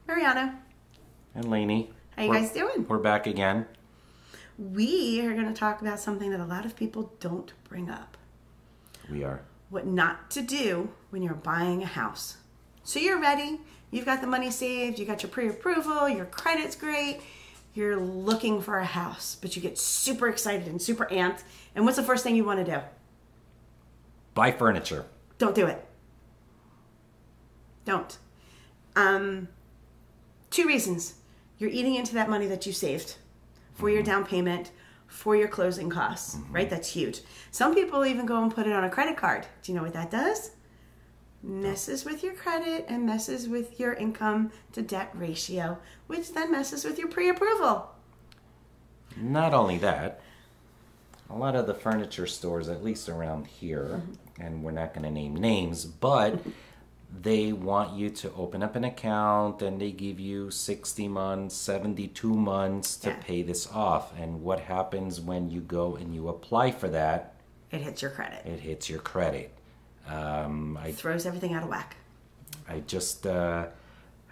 Mariana. And Lainey. How you guys doing? We're back again. We are going to talk about something that a lot of people don't bring up. We are. What not to do when you're buying a house. So you're ready. You've got the money saved. You got your pre-approval. Your credit's great. You're looking for a house, but you get super excited and super amped. And what's the first thing you want to do? Buy furniture. Don't do it. Don't. 2 reasons. You're eating into that money that you saved for your down payment, for your closing costs, right? That's huge. Some people even go and put it on a credit card. Do you know what that does? Messes with your credit and messes with your income to debt ratio, which then messes with your pre-approval. Not only that, a lot of the furniture stores, at least around here, and we're not going to name names, but they want you to open up an account and they give you 60 months, 72 months to pay this off. And what happens when you go and you apply for that? It hits your credit. It hits your credit. It throws everything out of whack. I just had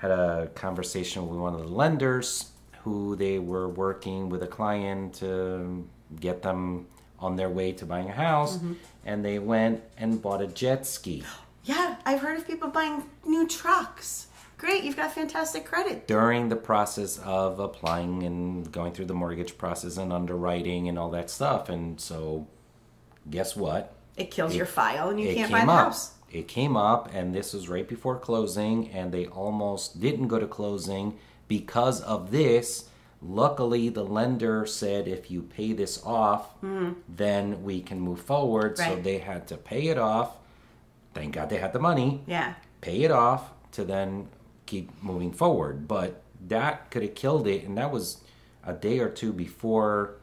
a conversation with one of the lenders who they were working with a client to get them on their way to buying a house, and they went and bought a jet ski. Yeah, I've heard of people buying new trucks. Great, you've got fantastic credit. During the process of applying and going through the mortgage process and underwriting and all that stuff. And so, guess what? It kills your file and you can't buy the house. It came up, and this was right before closing, and they almost didn't go to closing because of this. Luckily, the lender said, if you pay this off, then we can move forward. Right. So they had to pay it off. Thank God they had the money. Yeah. Pay it off to then keep moving forward. But that could have killed it, and that was a day or two before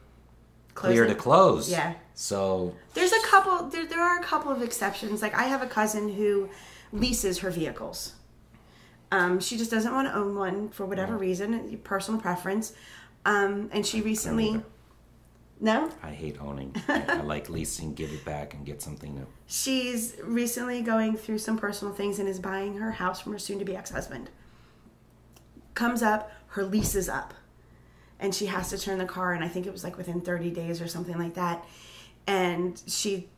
clear to close. Yeah. So there's a couple. There are a couple of exceptions. Like I have a cousin who leases her vehicles. She just doesn't want to own one for whatever reason, personal preference. And she recently. No? I hate owning. I like leasing, give it back, and get something new. She's recently going through some personal things and is buying her house from her soon-to-be ex-husband. Comes up, her lease is up. And she has to turn the car, and I think it was like within 30 days or something like that. And she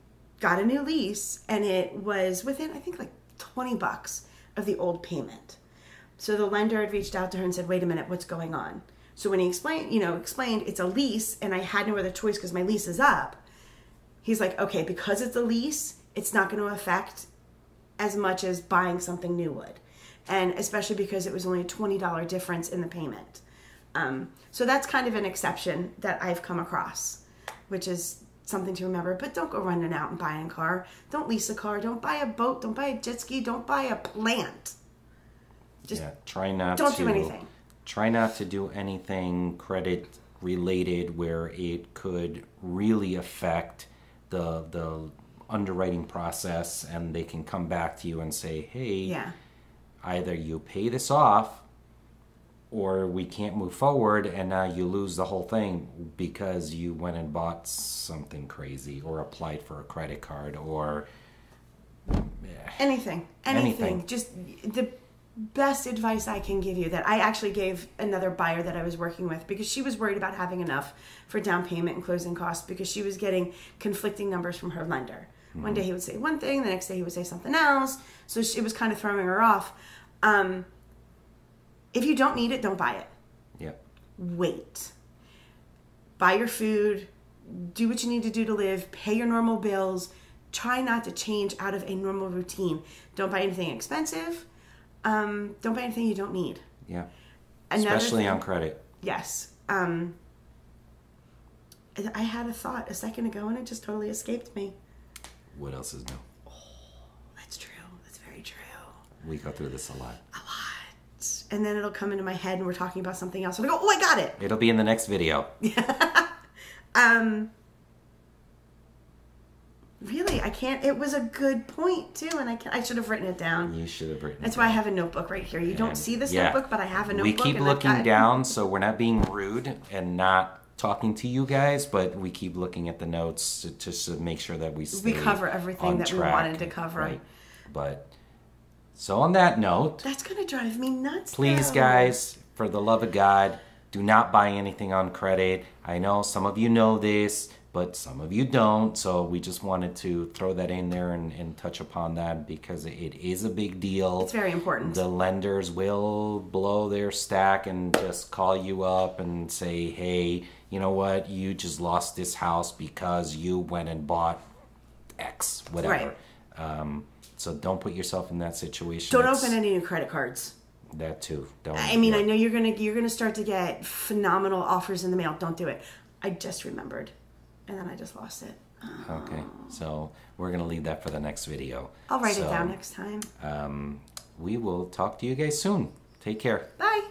got a new lease, and it was within, I think, like $20 of the old payment. So the lender had reached out to her and said, wait a minute, what's going on? So when he explained it's a lease and I had no other choice because my lease is up, he's like, okay, because it's a lease, it's not going to affect as much as buying something new would. And especially because it was only a $20 difference in the payment. So that's kind of an exception that I've come across, which is something to remember. But don't go running out and buying a car. Don't lease a car. Don't buy a boat. Don't buy a jet ski. Don't buy a plant. Just don't do anything. Try not to do anything credit related where it could really affect the underwriting process, and they can come back to you and say, hey, either you pay this off or we can't move forward, and now you lose the whole thing because you went and bought something crazy or applied for a credit card or anything. Just the best advice I can give you that I actually gave another buyer that I was working with, because she was worried about having enough for down payment and closing costs because she was getting conflicting numbers from her lender. One day he would say one thing, the next day he would say something else. So it was kind of throwing her off. If you don't need it, don't buy it. Yep. Wait. Buy your food. Do what you need to do to live. Pay your normal bills. Try not to change out of a normal routine. Don't buy anything expensive. Don't buy anything you don't need. Yeah. Especially on credit. Yes. I had a thought a second ago and it just totally escaped me. What else is new? Oh, that's true. That's very true. We go through this a lot. A lot. And then it'll come into my head and we're talking about something else. And I go, oh, I got it. It'll be in the next video. Really, I can't. It was a good point too, and I should have written it down. You should have written it down. That's why I have a notebook right here. You don't see this notebook, but I have a notebook. We keep looking down, so we're not being rude and not talking to you guys, but we keep looking at the notes to make sure that we cover everything that we wanted to cover. Right. But So on that note, That's going to drive me nuts. please, though. guys, for the love of God, do not buy anything on credit. I know some of you know this, but some of you don't. So we just wanted to throw that in there and touch upon that because it is a big deal. It's very important. The lenders will blow their stack and just call you up and say, hey, you know what? You just lost this house because you went and bought X, whatever. Right. So don't put yourself in that situation. Don't open any new credit cards. That too. Don't. I mean, I know you're gonna start to get phenomenal offers in the mail. Don't do it. I just remembered, and then I just lost it. Okay, so we're gonna leave that for the next video. I'll write it down next time. We will talk to you guys soon. Take care. Bye.